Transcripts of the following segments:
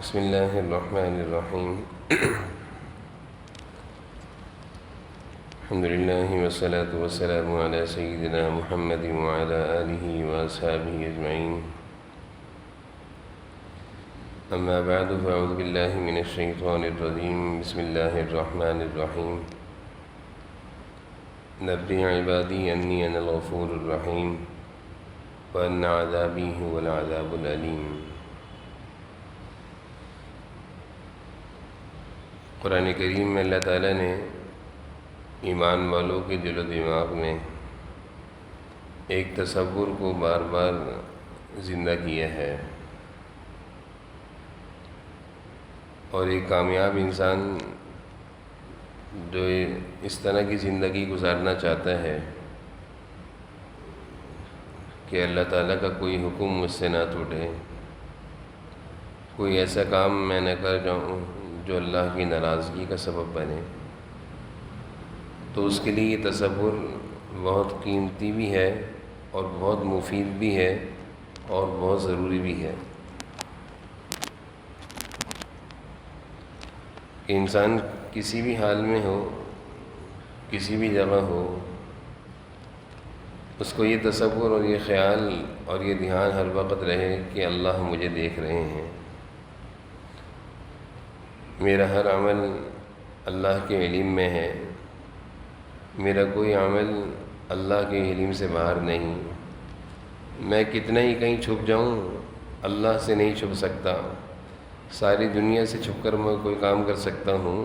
بسم اللہ الرحمن الرحیم الحمد للہ والصلاة والسلام علی سیدنا محمد وعلی آلہ واصحابہ اجمعین اما بعد فاعوذ باللہ من الشیطان الرجیم بسم اللہ الرحمن الرحیم نبئ عبادی انی انا الغفور الرحیم وان عذابی هو العذاب العلیم۔ قرآن کریم میں اللہ تعالیٰ نے ایمان والوں کے دل و دماغ میں ایک تصور کو بار بار زندہ کیا ہے، اور ایک کامیاب انسان جو اس طرح کی زندگی گزارنا چاہتا ہے کہ اللہ تعالیٰ کا کوئی حکم مجھ سے نہ ٹوٹے، کوئی ایسا کام میں نہ کر جاؤں جو اللہ کی ناراضگی کا سبب بنے، تو اس کے لیے یہ تصور بہت قیمتی بھی ہے اور بہت مفید بھی ہے اور بہت ضروری بھی ہے کہ انسان کسی بھی حال میں ہو، کسی بھی جگہ ہو، اس کو یہ تصور اور یہ خیال اور یہ دھیان ہر وقت رہے کہ اللہ مجھے دیکھ رہے ہیں، میرا ہر عمل اللہ کے علم میں ہے، میرا کوئی عمل اللہ کے علم سے باہر نہیں، میں کتنا ہی کہیں چھپ جاؤں اللہ سے نہیں چھپ سکتا، ساری دنیا سے چھپ کر میں کوئی کام کر سکتا ہوں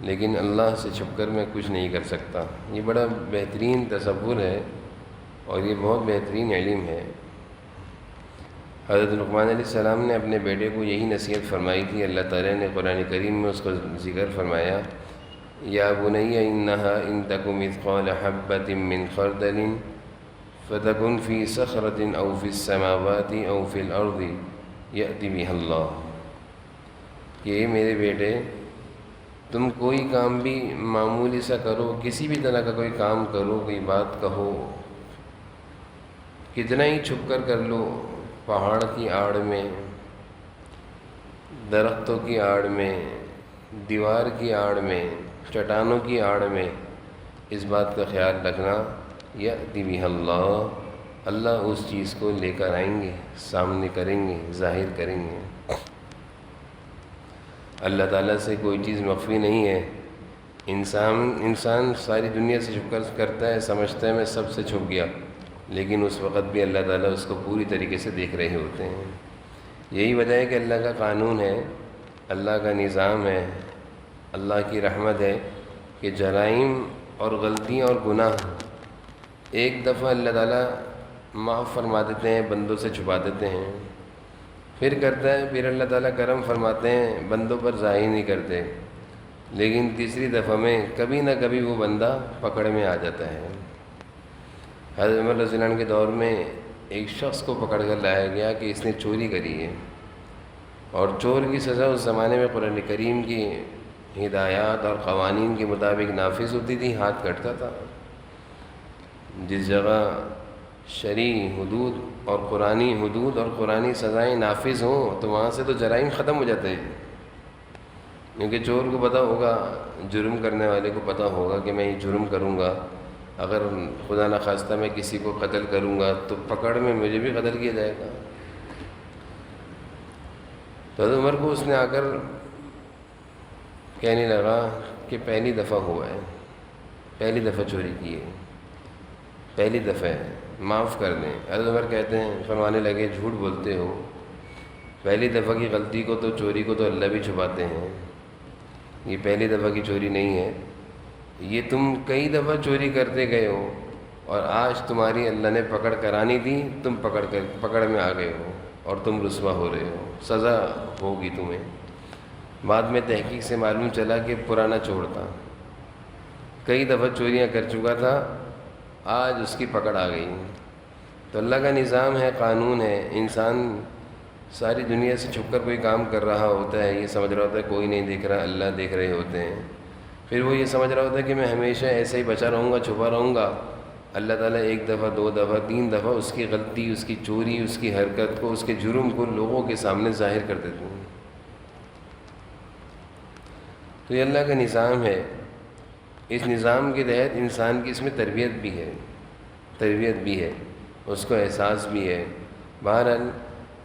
لیکن اللہ سے چھپ کر میں کچھ نہیں کر سکتا۔ یہ بڑا بہترین تصور ہے اور یہ بہت بہترین علم ہے۔ حضرت لقمان علیہ السلام نے اپنے بیٹے کو یہی نصیحت فرمائی تھی۔ اللہ تعالیٰ نے قرآن کریم میں اس کو ذکر فرمایا، یا بنی انہا ان تک مثقال حبۃ من خردل فتکن فی صخرۃ او فی السماوات او فی الارض یأتی بہا اللہ، کہ اے میرے بیٹے تم کوئی کام بھی معمولی سا کرو، کسی بھی طرح کا کوئی کام کرو، کوئی بات کہو، کتنا ہی چھپ کر لو، پہاڑ کی آڑ میں، درختوں کی آڑ میں، دیوار کی آڑ میں، چٹانوں کی آڑ میں، اس بات کا خیال رکھنا یأتی بہا اللہ، اللہ اس چیز کو لے کر آئیں گے، سامنے کریں گے، ظاہر کریں گے۔ اللہ تعالیٰ سے کوئی چیز مخفی نہیں ہے۔ انسان ساری دنیا سے چھپ کر کرتا ہے، سمجھتا ہے میں سب سے چھپ گیا، لیکن اس وقت بھی اللہ تعالیٰ اس کو پوری طریقے سے دیکھ رہے ہوتے ہیں۔ یہی وجہ ہے کہ اللہ کا قانون ہے، اللہ کا نظام ہے، اللہ کی رحمت ہے کہ جرائم اور غلطیاں اور گناہ ایک دفعہ اللہ تعالیٰ معاف فرما دیتے ہیں، بندوں سے چھپا دیتے ہیں، پھر کرتا ہے، پھر اللہ تعالیٰ کرم فرماتے ہیں، بندوں پر ظاہر نہیں کرتے، لیکن تیسری دفعہ میں کبھی نہ کبھی وہ بندہ پکڑ میں آ جاتا ہے۔ حضرت عمر رضی اللہ عنہ کے دور میں ایک شخص کو پکڑ کر لایا گیا کہ اس نے چوری کری ہے، اور چور کی سزا اس زمانے میں قرآن کریم کی ہدایات اور قوانین کے مطابق نافذ ہوتی تھی، ہاتھ کٹتا تھا۔ جس جگہ شرعی حدود اور قرآنی حدود اور قرآنی سزائیں نافذ ہوں تو وہاں سے تو جرائم ختم ہو جاتے ہیں، کیونکہ چور کو پتہ ہوگا، جرم کرنے والے کو پتہ ہوگا کہ میں یہ جرم کروں گا، اگر خدا نخواستہ میں کسی کو قتل کروں گا تو پکڑ میں مجھے بھی قتل کیا جائے گا۔ تو حضرت عمر کو اس نے آ کر کہنے لگا کہ پہلی دفعہ ہوا ہے، پہلی دفعہ چوری کی ہے، پہلی دفعہ ہے، معاف کر دیں۔ حضرت عمر کہتے ہیں، فرمانے لگے جھوٹ بولتے ہو، پہلی دفعہ کی غلطی کو تو، چوری کو تو اللہ بھی چھپاتے ہیں، یہ پہلی دفعہ کی چوری نہیں ہے، یہ تم کئی دفعہ چوری کرتے گئے ہو اور آج تمہاری اللہ نے پکڑ کرانی تھی، تم پکڑ میں آ گئے ہو اور تم رسوا ہو رہے ہو، سزا ہوگی تمہیں۔ بعد میں تحقیق سے معلوم چلا کہ پرانا چور تھا، کئی دفعہ چوریاں کر چکا تھا، آج اس کی پکڑ آ گئی۔ تو اللہ کا نظام ہے، قانون ہے، انسان ساری دنیا سے چھپ کر کوئی کام کر رہا ہوتا ہے، یہ سمجھ رہا ہوتا ہے کوئی نہیں دیکھ رہا، اللہ دیکھ رہے ہوتے ہیں، پھر وہ یہ سمجھ رہا ہوتا ہے کہ میں ہمیشہ ایسے ہی بچا رہوں گا، چھپا رہوں گا، اللہ تعالیٰ ایک دفعہ، دو دفعہ، تین دفعہ اس کی غلطی، اس کی چوری، اس کی حرکت کو، اس کے جرم کو لوگوں کے سامنے ظاہر کر دیتے ہیں۔ تو یہ اللہ کا نظام ہے، اس نظام کے تحت انسان کی اس میں تربیت بھی ہے، اس کو احساس بھی ہے۔ بہرحال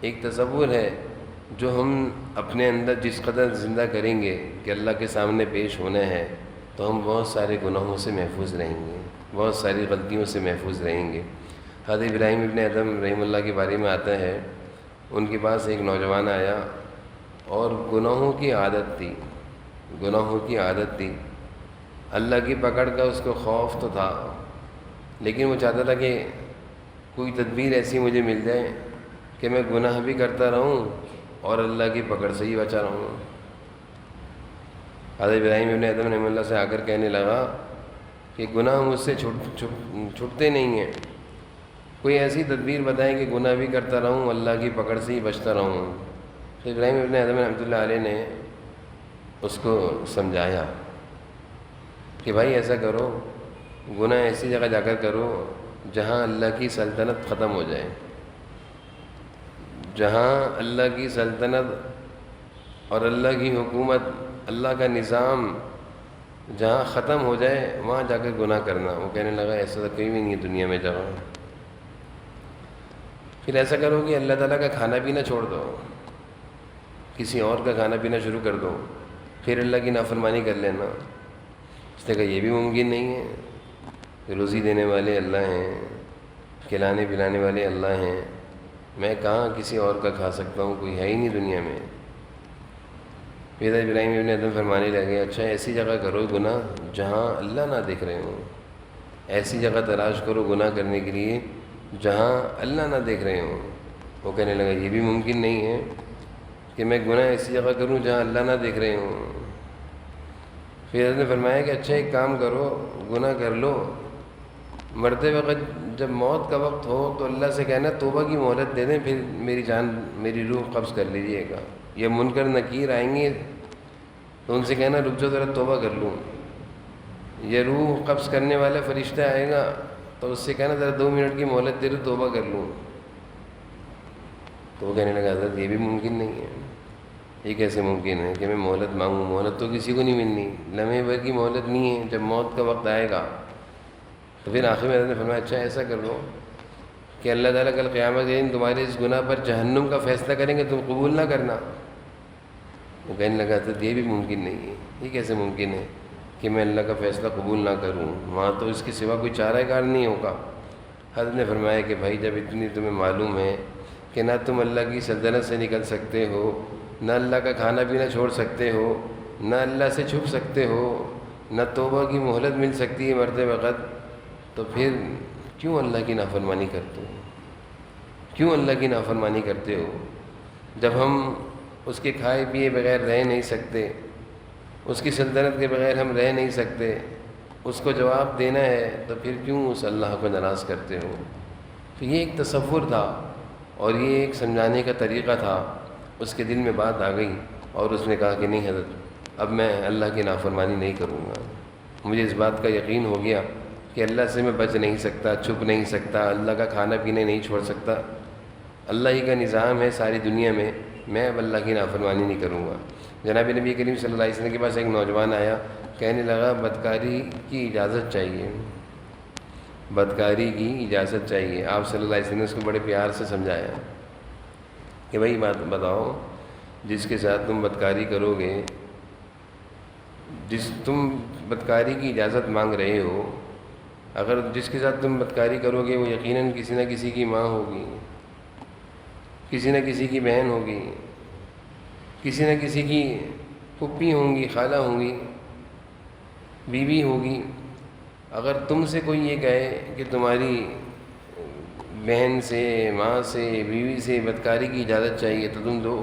ایک تصور ہے جو ہم اپنے اندر جس قدر زندہ کریں گے کہ اللہ کے سامنے پیش ہونا ہے، تو ہم بہت سارے گناہوں سے محفوظ رہیں گے، بہت ساری غلطیوں سے محفوظ رہیں گے۔ حضرت ابراہیم ابن ادھم رحمہ اللہ کے بارے میں آتا ہے، ان کے پاس ایک نوجوان آیا اور گناہوں کی عادت تھی، اللہ کی پکڑ کا اس کو خوف تو تھا، لیکن وہ چاہتا تھا کہ کوئی تدبیر ایسی مجھے مل جائے کہ میں گناہ بھی کرتا رہوں اور اللہ کی پکڑ سے ہی بچا رہوں۔ حضرت ابراہیم ابن ادھم رحمہ اللہ سے آ کر کہنے لگا کہ گناہ مجھ سے چھٹتے نہیں ہیں، کوئی ایسی تدبیر بتائیں کہ گناہ بھی کرتا رہوں، اللہ کی پکڑ سے ہی بچتا رہوں۔ تو ابراہیم ابن ادھم رحمۃ اللہ علیہ نے اس کو سمجھایا کہ بھائی ایسا کرو، گناہ ایسی جگہ جا کر کرو جہاں اللہ کی سلطنت ختم ہو جائے، جہاں اللہ کی سلطنت اور اللہ کی حکومت، اللہ کا نظام جہاں ختم ہو جائے وہاں جا کر گناہ کرنا۔ وہ کہنے لگا ایسا تو کہیں بھی نہیں ہے دنیا میں جگہ۔ پھر ایسا کرو کہ اللہ تعالیٰ کا کھانا پینا چھوڑ دو، کسی اور کا کھانا پینا شروع کر دو، پھر اللہ کی نافرمانی کر لینا۔ اس نے کہا یہ بھی ممکن نہیں ہے، روزی دینے والے اللہ ہیں، کھلانے پلانے والے اللہ ہیں، میں کہاں کسی اور کا کھا سکتا ہوں، کوئی ہے ہی نہیں دنیا میں۔ پھر ابراہیم ابن ادھم فرمانے لگے اچھا ایسی جگہ کرو گناہ جہاں اللہ نہ دیکھ رہے ہوں، ایسی جگہ تلاش کرو گناہ کرنے کے لیے جہاں اللہ نہ دیکھ رہے ہوں۔ وہ کہنے لگا یہ بھی ممکن نہیں ہے کہ میں گناہ ایسی جگہ کروں جہاں اللہ نہ دیکھ رہے ہوں۔ پھر حضرت نے فرمایا کہ اچھا ایک کام کرو، گناہ کر لو، مرتے وقت جب موت کا وقت ہو تو اللہ سے کہنا توبہ کی مہلت دے دیں، پھر میری روح قبض کر لیجیے گا۔ یہ منکر نکیر آئیں گے تو ان سے کہنا رک جاؤ ذرا توبہ کر لوں۔ یہ روح قبض کرنے والا فرشتہ آئے گا تو اس سے کہنا ذرا 2 منٹ کی مہلت دے دو توبہ کر لوں۔ تو وہ کہنے لگا حضرت یہ بھی ممکن نہیں ہے، یہ کیسے ممکن ہے کہ میں مہلت مانگوں؟ مہلت تو کسی کو نہیں ملنی، لمحے بھر کی مہلت نہیں ہے، جب موت کا وقت آئے گا۔ تو پھر آخر میں حضرت نے فرمایا اچھا ایسا کر لو کہ اللہ تعالیٰ کل قیامت کے دن تمہارے اس گناہ پر جہنم کا فیصلہ کریں گے، تم قبول نہ کرنا۔ وہ کہنے لگا حضرت یہ بھی ممکن نہیں ہے، یہ کیسے ممکن ہے کہ میں اللہ کا فیصلہ قبول نہ کروں؟ وہاں تو اس کے سوا کوئی چارہ کار نہیں ہوگا۔ حضرت نے فرمایا کہ بھائی جب اتنی تمہیں معلوم ہے کہ نہ تم اللہ کی سلطنت سے نکل سکتے ہو، نہ اللہ کا کھانا پینا چھوڑ سکتے ہو، نہ اللہ سے چھپ سکتے ہو، نہ توبہ کی مہلت مل سکتی ہے مرتے وقت، تو پھر کیوں اللہ کی نافرمانی کرتے ہو؟ کیوں اللہ کی نافرمانی کرتے ہو؟ جب ہم اس کے کھائے پیے بغیر رہ نہیں سکتے، اس کی سلطنت کے بغیر ہم رہ نہیں سکتے، اس کو جواب دینا ہے تو پھر کیوں اس اللہ کو ناراض کرتے ہو؟ تو یہ ایک تصور تھا اور یہ ایک سمجھانے کا طریقہ تھا۔ اس کے دل میں بات آ گئی اور اس نے کہا کہ نہیں حضرت اب میں اللہ کی نافرمانی نہیں کروں گا۔ مجھے اس بات کا یقین ہو گیا کہ اللہ سے میں بچ نہیں سکتا، چھپ نہیں سکتا، اللہ کا کھانا پینا نہیں چھوڑ سکتا، اللہ ہی کا نظام ہے ساری دنیا میں اب اللہ کی نافرمانی نہیں کروں گا۔ جناب نبی کریم صلی اللہ علیہ وسلم کے پاس ایک نوجوان آیا، کہنے لگا بدکاری کی اجازت چاہیے، بدکاری کی اجازت چاہیے۔ آپ صلی اللہ علیہ وسلم نے اس کو بڑے پیار سے سمجھایا کہ بھائی بات بتاؤ، جس کے ساتھ تم بدکاری کرو گے، تم بدکاری کی اجازت مانگ رہے ہو، اگر جس کے ساتھ تم بدکاری کرو گے وہ یقیناً کسی نہ کسی کی ماں ہوگی، کسی نہ کسی کی بہن ہوگی، کسی نہ کسی کی پھپھی ہوں گی، خالہ ہوں گی، بیوی ہوگی۔ اگر تم سے کوئی یہ کہے کہ تمہاری بہن سے، ماں سے، بیوی سے بدکاری کی اجازت چاہیے تو تم دو۔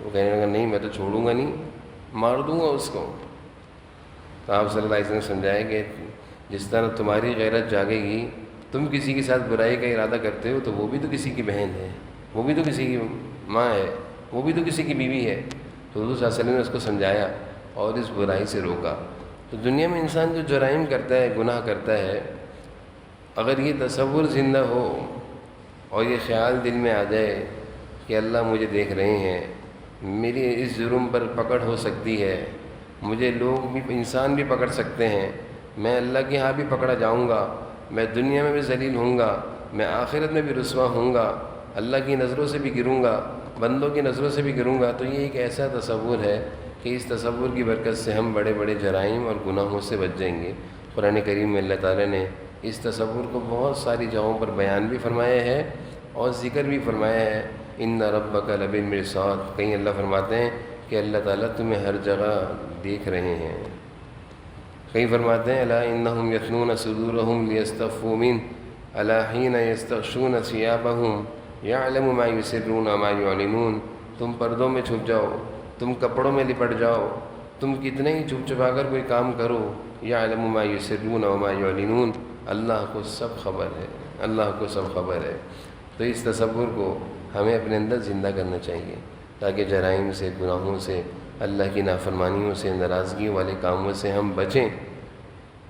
وہ کہنے لگا نہیں میں تو چھوڑوں گا نہیں، مار دوں گا اس کو۔ تو آپ صلی اللہ علیہ وسلم نے سمجھایا کہ جس طرح تمہاری غیرت جاگے گی، تم کسی کے ساتھ برائی کا ارادہ کرتے ہو تو وہ بھی تو کسی کی بہن ہے، وہ بھی تو کسی کی ماں ہے، وہ بھی تو کسی کی بیوی ہے۔ تو حضور صلی اللہ علیہ وسلم نے اس کو سمجھایا اور اس برائی سے روکا۔ تو دنیا میں انسان جو جرائم کرتا ہے، گناہ کرتا ہے، اگر یہ تصور زندہ ہو اور یہ خیال دل میں آ جائے کہ اللہ مجھے دیکھ رہے ہیں، میری اس جرم پر پکڑ ہو سکتی ہے، مجھے لوگ بھی، انسان بھی پکڑ سکتے ہیں، میں اللہ کے ہاں بھی پکڑا جاؤں گا، میں دنیا میں بھی ذلیل ہوں گا، میں آخرت میں بھی رسوا ہوں گا، اللہ کی نظروں سے بھی گروں گا، بندوں کی نظروں سے بھی گروں گا۔ تو یہ ایک ایسا تصور ہے کہ اس تصور کی برکت سے ہم بڑے بڑے جرائم اور گناہوں سے بچ جائیں گے۔ قرآن کریم میں اللہ تعالیٰ نے اس تصور کو بہت ساری جگہوں پر بیان بھی فرمایا ہے اور ذکر بھی فرمایا ہے۔ ان ربک لبالمرصاد، کہیں اللہ فرماتے ہیں کہ اللہ تعالیٰ تمہیں ہر جگہ دیکھ رہے ہیں، کہیں فرماتے ہیں الا انہم یثنون صدورہم لیستخفوا منہ الا حین یستغشون ثیابہم یعلم ما یسرون وما یعلنون، تم پردوں میں چھپ جاؤ، تم کپڑوں میں لپٹ جاؤ، تم کتنے ہی چھپ چھپا کر کوئی کام کرو، یعلم ما یسرون وما یعلنون، اللہ کو سب خبر ہے، اللہ کو سب خبر ہے۔ تو اس تصور کو ہمیں اپنے اندر زندہ کرنا چاہیے تاکہ جرائم سے، گناہوں سے، اللہ کی نافرمانیوں سے، ناراضگیوں والے کاموں سے ہم بچیں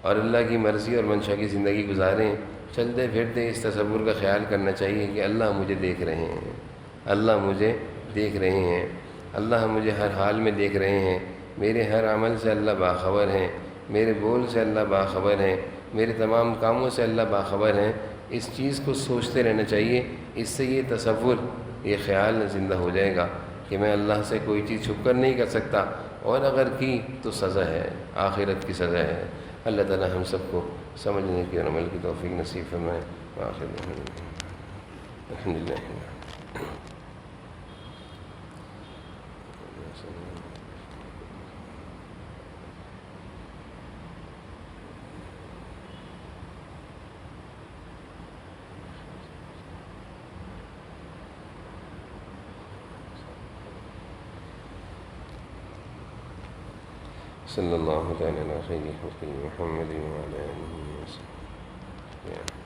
اور اللہ کی مرضی اور منشا کی زندگی گزاریں۔ چلتے پھرتے اس تصور کا خیال کرنا چاہیے کہ اللہ مجھے دیکھ رہے ہیں، اللہ مجھے دیکھ رہے ہیں، اللہ مجھے ہر حال میں دیکھ رہے ہیں، میرے ہر عمل سے اللہ باخبر ہیں، میرے بول سے اللہ باخبر ہیں، میرے تمام کاموں سے اللہ باخبر ہیں۔ اس چیز کو سوچتے رہنا چاہیے، اس سے یہ تصور، یہ خیال زندہ ہو جائے گا کہ میں اللہ سے کوئی چیز چھپ کر نہیں کر سکتا، اور اگر کی تو سزا ہے، آخرت کی سزا ہے۔ اللہ تعالی ہم سب کو سمجھنے کی اور عمل کی توفیق نصیب فرمائے۔ آخر الحمدللہ۔ صلی اللہ تعالی علی خیر خلقہ محمد وعلی آلہ وصحبہ۔